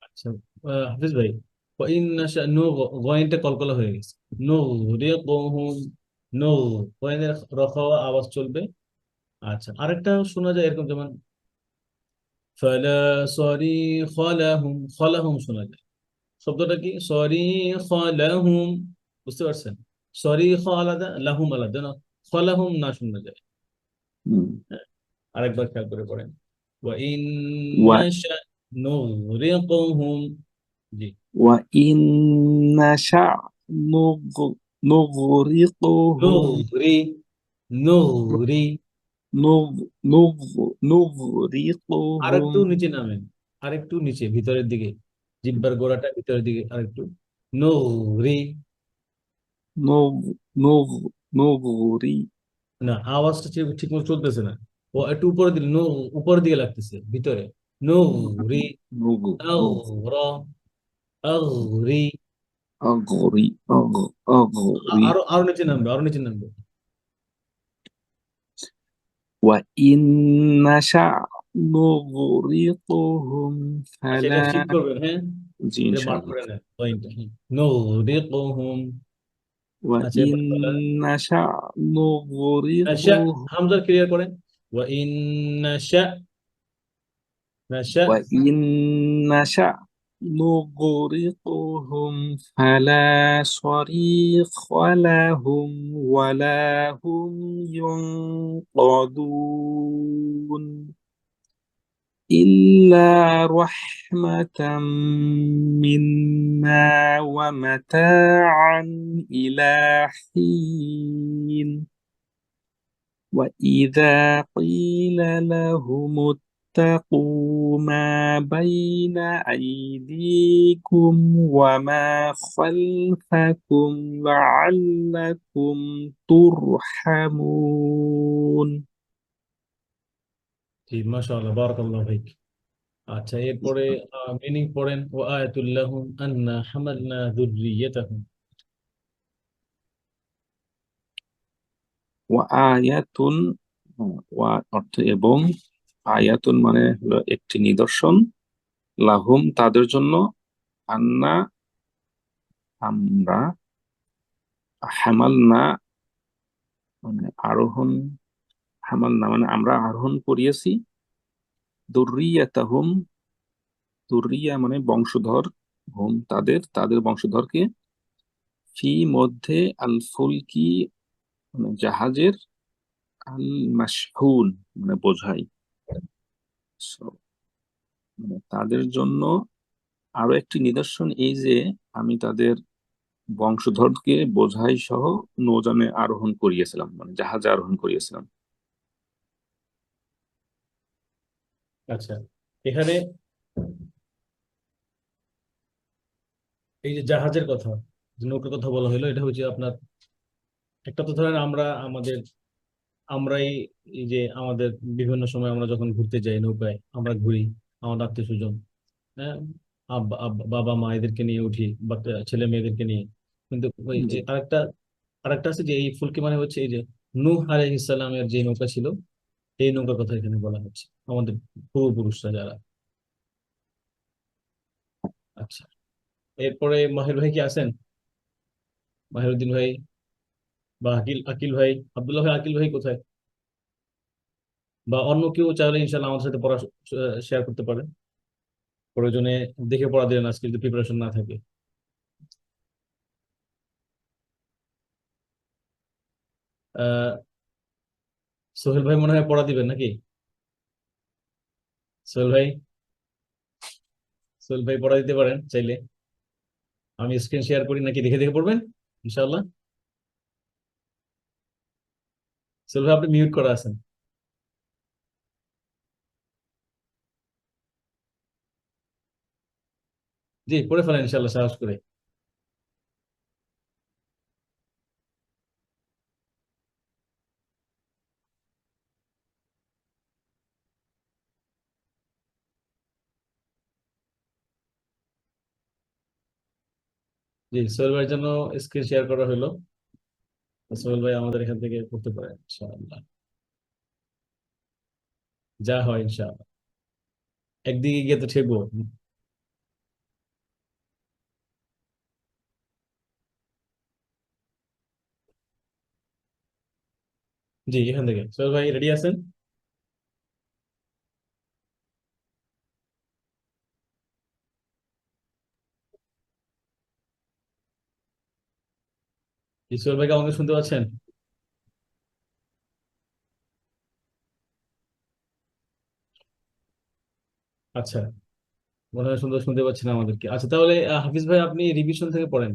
আচ্ছা, হাফিজ ভাই, ওয়াইন নাশা গয়নটা কলকলা হয়ে গেছে। নুগরিকুহুম, নু গয়নের রখাওয়া আওয়াজ চলবে। আচ্ছা, আরেকটা শোনা যায় এরকম, যেমন ফালা সরিখ লাহুম, খলাহুম শোনা যায়। শব্দটা কি? সরিখ লাহুম, বুঝতে পারছেন? সরিখ আলাদা, লাহুম আলাদা না, খলাহুম না শোনা যায়। হ্যাঁ, আরেকবার খেয়াল করে পড়েন। ওয়াইন নাশা নুগরিকুহুম। জি। وإن نشأ نغرقهم নুগরি, নুগরি। نغ نغ আর نغرقهم একটু নিচে নামেন, আরেকটু নিচে ভিতরের দিকে, জিব্বার গোড়াটা ভিতরের দিকে আরেকটু। নুগরি। نغ نغ نغري না, আওয়াজটা ঠিক মতো চলতেছে না। ও একটু উপরের দিকে, উপরের দিকে লাগতেছে ভিতরে। নুগরি, نغ نغ আগরা, আগরি। أغري আরো আরো নিচে নামবে, আরো নিচে নামবে। وإن نشأ نغرقهم আচ্ছা, এটা فلا. শিফট করবেন, হ্যাঁ। জি এটা মার্ক ইনশাআল্লাহ। করে নেন পয়েন্টটা। নুগরিকুহুম। আচ্ছা, وإن এরপরে বলেন। نشأ নাশা, نغرقهم হামজা ক্লিয়ার করেন। ওয়া ইন নাশা, নাশা। وإن نشأ نغرقهم فلا صريخ لهم ولا هم ينقذون إلا رحمة منا ومتاعا إلى حين. وإذا قيل لهم اتقوا ما بين أيديكم وما خلفكم لعلكم ترحمون. জি, মাশাআল্লাহ, বারাকাল্লাহু ফিক। আচ্ছা, এরপরে মিনিং পড়েন। ওয়া আয়াতুল লাহুম আন্না হামালনা যুররিয়াতাহুম। ওয়াআয়াতুন, ওয়া অর্থ এবং, আয়াতুন মানে হলো একটি নিদর্শন, লাহুম তাদের জন্য, আন্না আমরা, হামালনা মানে আরোহণ, হামালনা মানে আমরা আরোহণ করিয়েছি, দুররিয়াতাহুম দুররিয়া মানে বংশধর, হুম তাদের, তাদের বংশধরকে, ফি মধ্যে, আল ফুলকি মানে জাহাজের, আল মাশহুন মানে বোঝাই। So, মানে তাদের জন্য আরো একটি নিদর্শন এই যে আমি তাদের বংশধরকে বোঝাই সহ নৌযানে আরোহণ করিয়েছিলাম, মানে জাহাজে আরোহণ করিয়েছিলাম। আচ্ছা, এখানে এই যে জাহাজের কথা, যে নৌকার কথা বলা হলো, এটা হচ্ছে আপনার একটা তো ধরেন আমরাই এই যে আমাদের বিভিন্ন সময় আমরা যখন ঘুরতে যাই নৌকায় আমরা ঘুরি, আমাদের আত্মীয় স্বজন, হ্যাঁ, বাবা মা এদেরকে নিয়ে উঠি বা ছেলে মেয়েদেরকে নিয়ে। কিন্তু ওই জি যে আরেকটা আছে যে এই ফুলকি মানে হচ্ছে এই যে নূহ আলাইহিস সালামের যে নৌকা ছিল, এই নৌকার কথা এখানে বলা হচ্ছে, আমাদের পূর্বপুরুষরা যারা। আচ্ছা, এরপরে মাহির ভাই কি আছেন? মাহিরুদ্দিন ভাই বা আকিল আকিল ভাই, আব্দুল্লাহ ভাই, আকিল ভাই কোথায়? বা অন্য কেউ চাইলে ইনশাল্লাহ আমাদের সাথে পড়া শেয়ার করতে পারেন, প্রয়োজনে দেখে পড়া দিলেন আজকে যদি প্রিপারেশন না থাকে। আহ সোহেল ভাই মনে হয় পড়া দিবেন নাকি? সোহেল ভাই, সোহেল ভাই পড়া দিতে পারেন চাইলে। আমি স্ক্রিন শেয়ার করি নাকি, দেখে দেখে পড়বেন ইনশাল্লাহ? সোহেল ভাই আপনি মিউট করা আছেন। জি, পড়ে ফেলেন ইনশাল্লাহ সাহস করে। জি, সোহেল ভাইয়ের জন্য স্ক্রিন শেয়ার করা হলো। সোহেল ভাই আমাদের এখান থেকে পড়তে পারেন ইনশাআল্লাহ, যা হয় ইনশাআল্লাহ, একদিকে গিয়ে তো ঠেকবো। জি, এখান থেকে সোহেল ভাই রেডি আছেন? জি, সোহেল ভাইকে আমাকে শুনতে পাচ্ছেন? আচ্ছা, মনে হয় সুন্দর শুনতে পাচ্ছেন আমাদেরকে। আচ্ছা তাহলে হাফিজ ভাই আপনি রিভিশন থেকে পড়েন,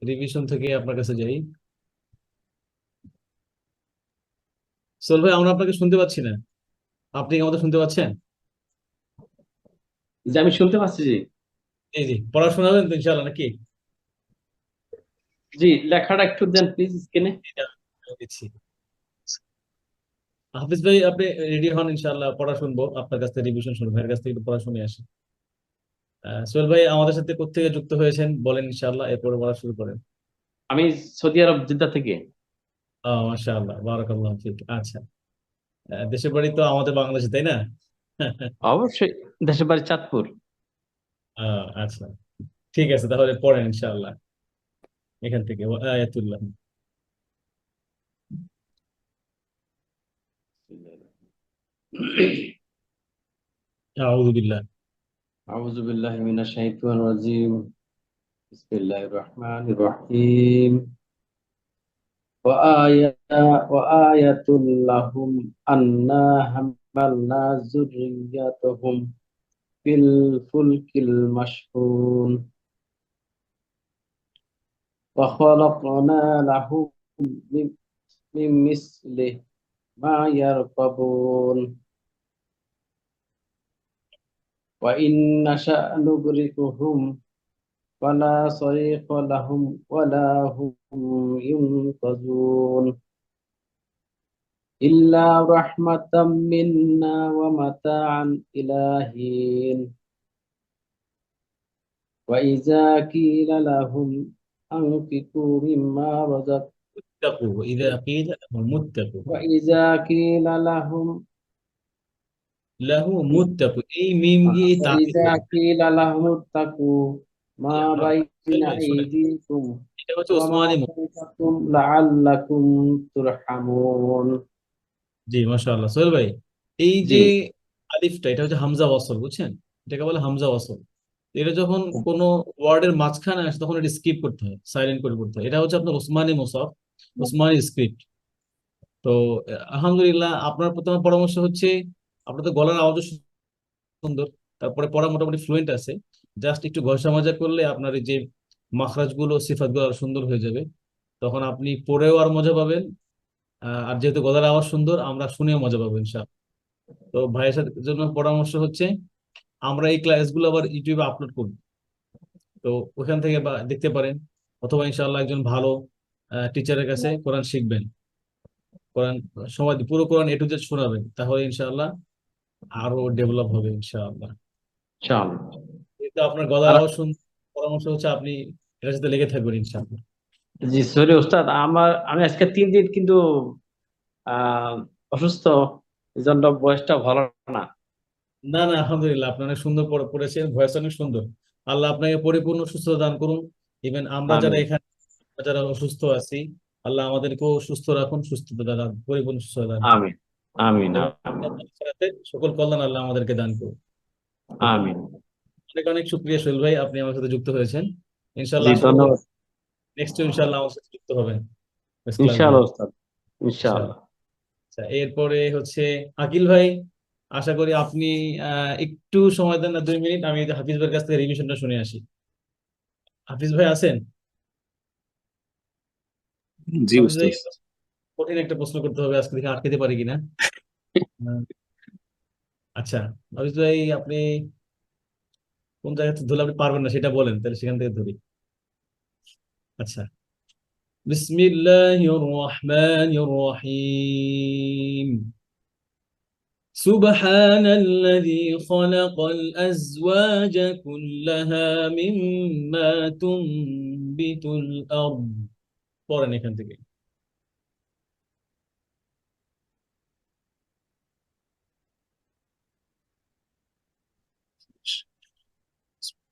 রিভিশন থেকে আপনার কাছে যাই। সোহেল ভাই আমরা আপনাকে শুনতে পাচ্ছি না, আপনি কি আমাদের শুনতে পাচ্ছেন? জি, আমি শুনতে পাচ্ছি। জি জি জি, পড়াশোনা হবেন তো ইনশাআল্লাহ নাকি? জি, লেখাটা একটু দেন প্লিজ স্ক্রিনে। এটা আমি দিচ্ছি। হাফিজ ভাই আপনি রেডি হন, ইনশাআল্লাহ পড়া শুনবো আপনার কাছ থেকে, রিভিশন শুনবো, ভাইয়ের কাছ থেকে একটু পড়া শুনে আসি। সোহেল ভাই আমাদের সাথে কোত্থেকে যুক্ত হয়েছেন বলেন ইনশাআল্লাহ, এরপরে পড়া শুরু করেন। আমি সৌদি আরব জেদ্দা থেকে। মাশাআল্লাহ, বারাকাল্লাহ ফিক। আচ্ছা, দেশের বাড়ি তো আমাদের বাংলাদেশে, তাই না? অবশ্যই, দেশের বাড়ি চাঁদপুর। আচ্ছা, ঠিক আছে তাহলে পড়েন ইনশাআল্লাহ এখান থেকে আয়াতুল্লাহ। আউযু বিল্লাহ। আউযু বিল্লাহি মিনাশ শাইতানির রাজিম। বিসমিল্লাহির রহমানির রহিম। وآية لهم أنا حملنا ذريتهم في الفلك المشحون وخلقنا لهم من مثله ما يركبون وإن نشأ نغرقهم فلا صريخ لهم ولا هم ينقذون إلا رحمة منا ومتاعا إلى حين وإذا قيل لهم أنفقوا مما رزق মুত্তাকু, ইযা কিলা মুত্তাকু, وإذا قيل لهم লাহু মুত্তাকু, এই মিম দিয়ে তাকিদ وإذا করবে। قيل لهم اتقوا ما بين ভাই শুনেন, أيديكم এটা হচ্ছে وما ওসমানী خلفكم لعلكم ترحمون জি মাশাআল্লাহ। সোহেল ভাই এই জি যে আলিফটা, এটা হচ্ছে হামজা ওয়াসল, বুঝছেন? এটাকে বলে হামজা ওয়াসল। এটা যখন কোনো ওয়ার্ডের মাঝখানে আসে তখন এটা স্কিপ করতে হয়, সাইলেন্ট করে পড়তে হয়। এটা হচ্ছে আপনার ওসমানী মুসাফ, ওসমানী স্ক্রিপ্ট। তো আলহামদুলিল্লাহ, আপনার প্রথম পরামর্শ হচ্ছে আপনার তো গলার আওয়াজও সুন্দর, তারপরে পড়া মোটামুটি ফ্লুয়েন্ট আছে, জাস্ট একটু ঘষা মাজা করলে আপনার এই যে মাখরাজ গুলো সিফাত গুলো আরো সুন্দর হয়ে যাবে, তখন আপনি পড়েও আর মজা পাবেন। আর যেহেতু গলার আওয়াজ সুন্দর, আমরা শুনেও মজা পাবো ইনশাআল্লাহ। তো ভাইয়ের সাথে জন্য পরামর্শ হচ্ছে আমরা এই ক্লাসগুলো আবার ইউটিউবে আপলোড করব, তো ওখান থেকে বা দেখতে পারেন, অথবা ইনশাআল্লাহ একজন ভালো টিচারের কাছে কোরআন শিখবেন, কোরআন সময় দিয়ে পুরো কোরআন A to Z শোনাবেন, তাহলে ইনশাআল্লাহ আরো ডেভেলপ হবে ইনশাআল্লাহ। চল। কিন্তু আপনার গলার আর আওয়াজ শুন, পরামর্শ হচ্ছে আপনি এটার সাথে লেগে থাকবেন ইনশাআল্লাহ। জি সরি ওস্তাদ, আমি আজকে 3 দিন কিন্তু আহ অসুস্থ, এই জন্য বয়সটা ভালো না। না না, আলহামদুলিল্লাহ, আপনি অনেক সুন্দর পড়েছেন, ভয়েস অনেক সুন্দর। আল্লাহ আপনাকে পরিপূর্ণ সুস্থতা দান করুন। ইভেন আমরা যারা আমিন, এখানে, যারা অসুস্থ আছি, আল্লাহ আমাদেরকেও সুস্থ রাখুন, সুস্থতা দান, পরিপূর্ণ সুস্থতা দান করুন, আমিন, আমিন, এবং আমিন, সাথে সকল কল্যাণ আল্লাহ আমাদেরকে দান করুন। আমিন। অনেক অনেক শুক্রিয়া সোহেল ভাই, আপনি আমার সাথে যুক্ত হয়েছেন। জি ইনশাল্লাহ আশা করবো ধন্যবাদ। নেক্সট ইনশাল্লাহ আমার সাথে যুক্ত হবেন ক্লাসগুলো। ইনশাআল্লাহ ওস্তাদ, ইনশাআল্লাহ। আচ্ছা, এরপরে হচ্ছে আকিল ভাই। আশা করি আপনি একটু সময় দেন না, 2 মিনিট, আমি হাফিজ ভাইয়ের কাছ থেকে রিভিশনটা শুনে আসি। হাফিজ ভাই আছেন? জি হাফিজ ভাই, উস্তাদ। কঠিন একটা প্রশ্ন করতে হবে আজকে, দেখে আটকাতে পারি কিনা। আহ, আচ্ছা, হাফিজ ভাই, আপনি কোন জায়গা থেকে ধরলে আপনি পারবেন না সেটা বলেন, তাহলে সেখান থেকে ধরি। আচ্ছা, বিসমিল্লাহির রহমানির রহিম। سبحان الذي خلق الأزواج كلها مما تنبت الأرض। পড়েন এখান থেকে।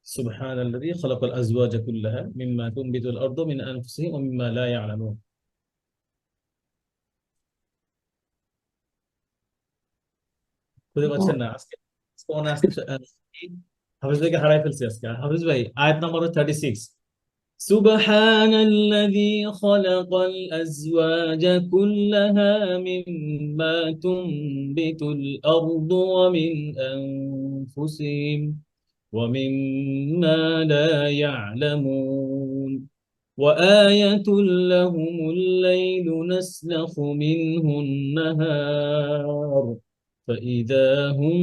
سبحان الذي خلق الأزواج كلها مما تنبت الأرض من أنفسهم ومما لا يعلمون। খুঁজে পাচ্ছেন না আজকে? আজকে মনে হয় আজকে হাফিজ ভাইকে হারাই ফেলছি আজকে। হাফিজ ভাই, আয়াত নাম্বার 36। سبحان الذي خلق الأزواج كلها مما تنبت الأرض ومن أنفسهم ومما لا يعلمون وآية لهم الليل نسلخ منه النهار فإذا هم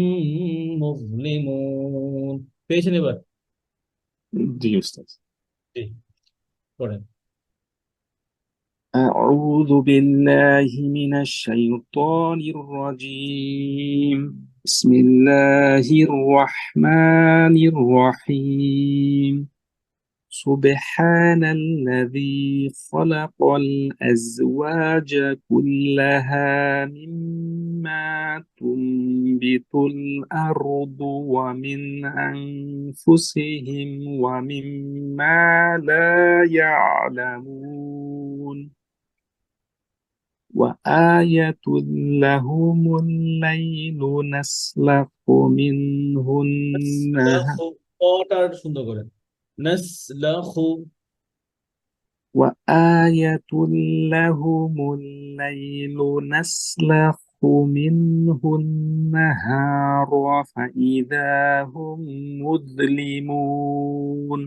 مظلمون। পেয়েছেন এবার? জি উস্তাদ। জি, পড়েন। أعوذ بالله من الشيطان الرجيم. بسم الله الرحمن الرحيم. سبحان الذي خلق الأزواج كلها مما تنبت الأرض ومن أنفسهم ومما لا يعلمون وآية لهم الليل نسلخ منه النهار নাসলাখু, কটা সুন্দর করেন, নাসলাখু। وآية لهم الليل نسلخ منه النهار فإذا هم مظلمون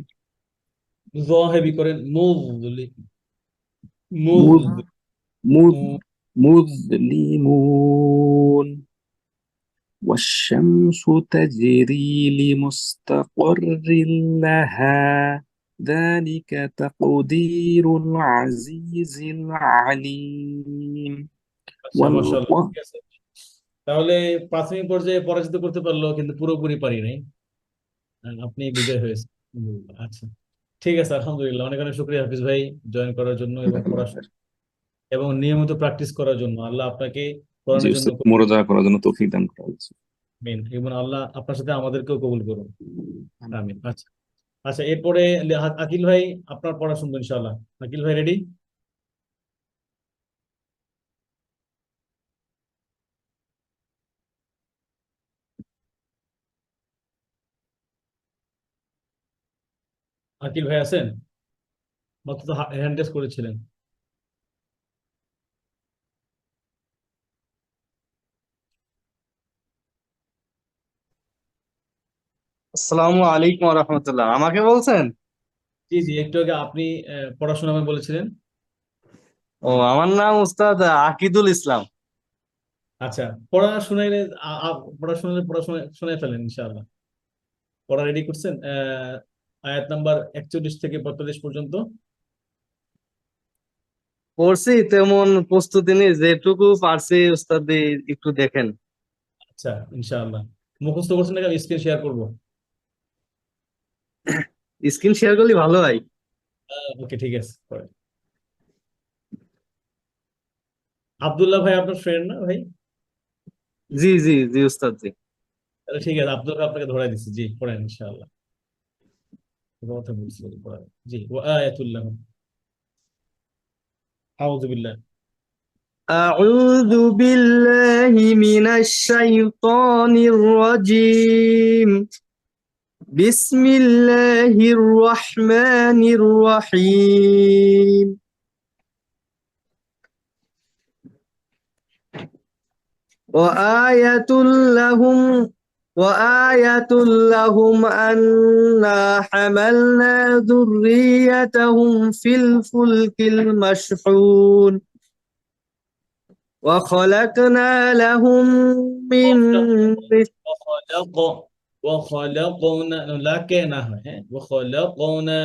জ হেভি করেন, মুযলি, مذ- মুয, مظلمون والشمس تجري لمستقر لها ذلك تقدير العزيز العليم আচ্ছা মাশাআল্লাহ, والقمر ঠিক আছে। তাহলে প্রাথমিক পর্যায়ে পরাজিত করতে পারলো, কিন্তু পুরোপুরি পারি নাই। আপনি বিজয় হয়েছে। আচ্ছা, ঠিক আছে, আলহামদুলিল্লাহ, অনেক অনেক শুকরিয়া হাফিজ ভাই জয়েন করার জন্য এবং পড়াশোনা এবং নিয়মিত প্র্যাকটিস করার জন্য। আল্লাহ আপনাকে জি কোরআনের জন্য উস্তাদ, মুরাজা করার জন্য তৌফিক দান করা হয়েছে। আমিন, এবং আল্লাহ আপনার সাথে আমাদেরকেও কবুল করুন। আমিন। আচ্ছা, আচ্ছা, এরপরে আকিল ভাই, আপনার পড়া শুনবো ইনশাআল্লাহ। আকিল ভাই রেডি? আকিল ভাই আছেন? মাত্র তো হ্যান্ড রেজ করেছিলেন। আসসালামু আলাইকুম রহমতুল্লাহ, আমাকে বলছেন? জি জি, একটু আগে আপনি পড়াশোনা আমায় বলেছিলেন। ও, আমার নাম উস্তাদ আকিদুল ইসলাম। আচ্ছা, পড়া শুনাইলে পড়াশোনা শোনায় ফেলেন ইনশাআল্লাহ। পড়া রেডি করছেন? আয়াত নাম্বার 41 থেকে 45 পর্যন্ত। পড়ছি, তেমন প্রস্তুতি নেই, যেটুকু পারছি উস্তাদ একটু দেখেন। আচ্ছা, ইনশাআল্লাহ। মুখস্থ করছেন নাকি? আমি স্ক্রিন শেয়ার করবো। স্ক্রিন শেয়ার করলে ভালো হয়। ওকে, ঠিক আছে, পড়েন। আব্দুল্লাহ ভাই আপনার ফ্রেন্ড না ভাই? জি জি জি উস্তাদ জি। তাহলে ঠিক আছে, আব্দুল্লাহ ভাই আপনাকে ধরাই দিচ্ছি। জি, পড়েন ইনশাআল্লাহ। কথা বলছি, পড়েন। জি, ওয়া আয়াতুল্লাহ। আউযু বিল্লাহ। أعوذ بالله من الشيطان الرجيم. بسم الله الرحمن الرحيم. وآية لهم وآية لهم أنا حملنا ذريتهم في الفلك المشحون وخلقنا لهم من وخلق وخلقنا لك না হয়, হ্যাঁ, وخلقنا।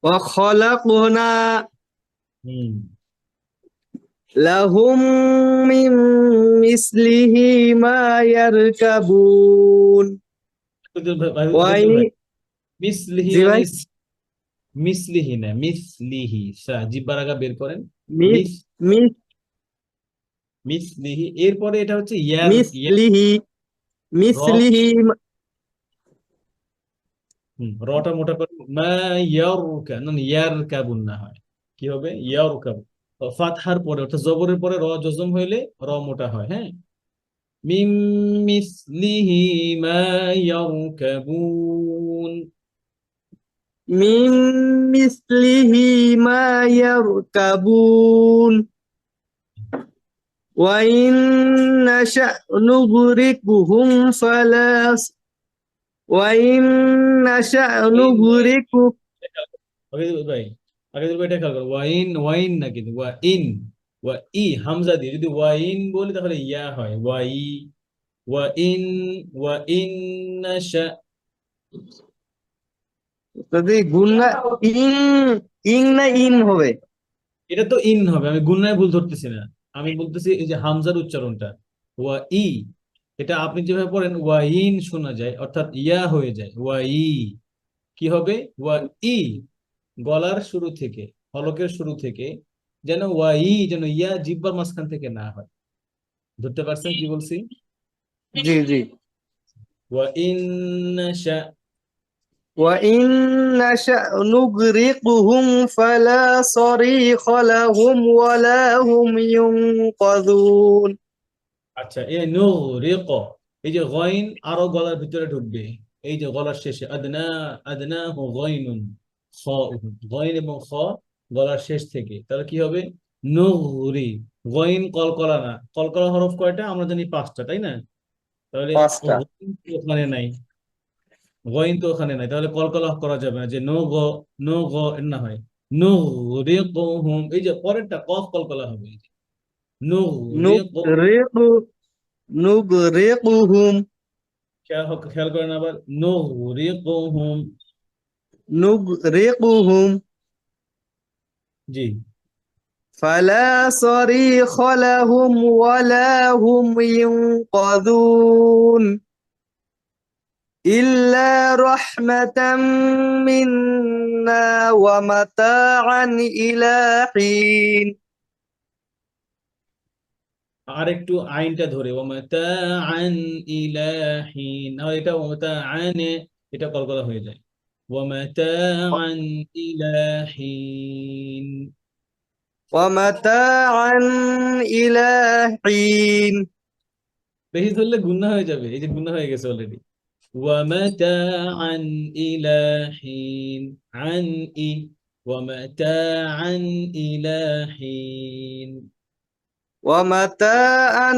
وخلقنا হুম لهم من مثله ما يركبون. ভাই, وإن মিসলিহি জি মানে ভাই, মিসলিহি না, মিসলিহি। জিব্বার আগা বের করেন। মিস মিস মিস মিসলিহি, এরপরে এটা হচ্ছে ইয়ার মিসলিহি র। মিসলিহি রটা মোটা করে মা ইয়ারকা, না ইয়ারকাবুন না হয়, কি হবে? ইয়ারকাবু। ফাতহার পরে অর্থাৎ জবরের পরে র জজম হইলে র মোটা হয়, হ্যাঁ। মিম মিসলিহি মা ইয়ারকাবুন। من مثله ما يركبون. وإن نشأ نغرقهم فلا وإن نشأ نغرقهم. আগে ভাই, আগে এটা খেয়াল করো। ওয়াইন ওয়াইন না, কিন্তু ওয়াইন, ওয়া ই হামজা দিয়ে যদি ওয়াইন বলি তাহলে ইয়া হয়, ওয়াই। ওয়াইন ওয়াইন নাশা। যদি গুন্না ইন ইন না ইন হবে? এটা তো ইন হবে, আমি গুণনায় ভুল ধরতেছি না। আমি বলতেছি এই যে হামজার উচ্চারণটা ওয়া ই, এটা আপনি যেভাবে পড়েন ওয়াইন শোনা যায়, অর্থাৎ ইয়া হয়ে যায় ওয়াই। কি হবে? ওয়া ই, গলার শুরু থেকে, হলকের শুরু থেকে যেন ওয়াই, যেন ইয়া জিহ্বার মাঝখান থেকে না হয়। ধরতে পারছেন কি বলছি? জি জি। ওয়া ইন নাশা। وإن نشأ نغرقهم فلا صريخ لهم ولا هم ينقذون. আচ্ছা, এই নুগরিক, এই যে গইন আরো গলার ভিতরে ঢুকবে, এই যে গলার শেষে আদনা, আদনা হু গইনুন, খ, গইন এবং খ গলার শেষ থেকে, তাহলে কি হবে? নুগরি। গইন কলকলা না, কলকলা হরফ কয়টা আমরা জানি? 5টা, তাই না? তাহলে পাঁচটা। গইন তো ওখানে নাই, গইন তো ওখানে নাই, তাহলে কলকলা করা যাবে না, যে নো গ, নো গ এর না হয় নুগরিকুহুম। এই যে পরেরটা কফ কলকলা হবে, এই যে নুগরিক। نغرق نغرقهم খেয়াল করেন আবার, নুগরিকুহুম। نغرقهم জি। فلا صريخ لهم ولا هم ينقذون إلا رحمة منا ومتاعا إلى حين. আর একটু আইনটা ধরে, ওয়ামাতাআন ইলা হিন, আর এটা ওয়ামাতাআন, এটা কলকলা হয়ে যায়, ওয়ামাতাআন ইলা হিন। ومتاعا إلى حين. বেশি ধরলে গুনাহ হয়ে যাবে, এই যে গুনাহ হয়ে গেছে অলরেডি। ওয়ামাতাআন ইলা হিন, আন ই, ওয়ামাতাআন ইলা হিন। ومتاعا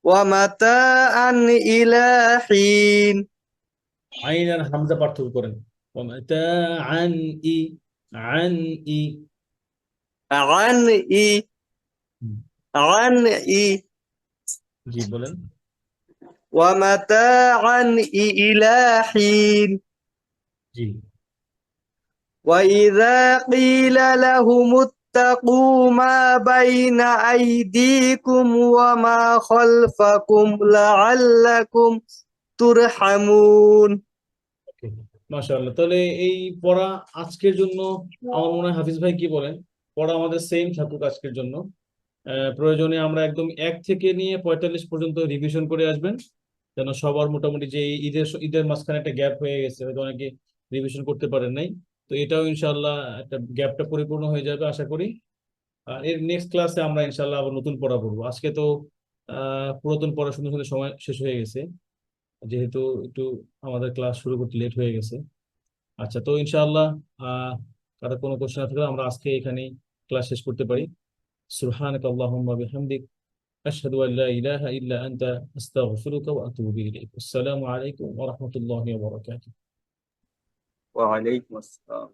ومتاعا إلى حين. আইন আর হামজা পার্থক্য করেন। ওয়ামাতাআন ই, আন ই। عن إي হুম, عن إي জি বলেন। ومتاعا إلى حين জি وإذا قيل لهم اتقوا ما بين أيديكم وما خلفكم لعلكم ترحمون মাশাআল্লাহ। তাহলে এই পড়া আজকের জন্য আমার মনে হয় হাফিজ ভাই কি বলেন, পড়া আমাদের সেম থাকুক আজকের জন্য। প্রয়োজনে আমরা একদম 1 থেকে নিয়ে 45 পর্যন্ত রিভিশন করে আসবেন, যেন সবার মোটামুটি যে এই ঈদের মাঝখানে একটা গ্যাপ হয়ে গেছে, হয়তো অনেকে রিভিশন করতে পারেন নাই, তো এটাও ইনশাআল্লাহ একটা গ্যাপটা পরিপূর্ণ হয়ে যাবে আশা করি। আর এর নেক্সট ক্লাসে আমরা ইনশাআল্লাহ আবার নতুন পড়া পড়বো। আজকে তো পুরাতন পড়া শুনতে শুনতে সময় শেষ হয়ে গেছে, যেহেতু একটু আমাদের ক্লাস শুরু করতে লেট হয়ে গেছে। আচ্ছা, তো ইনশাআল্লাহ কারো কোনো কোশ্চেন থাকলে আমরা আজকে এখানেই ক্লাস শেষ করতে পারি। সুবহানাকা আল্লাহুম্মা বিহামদিক আশহাদু আল লা ইলাহা ইল্লা আনতা আস্তাগফিরুকা ওয়া আতুবু ইলাইক। আসসালামু আলাইকুম ওয়া রাহমাতুল্লাহি ওয়া বারাকাতুহু। وعليكم السلام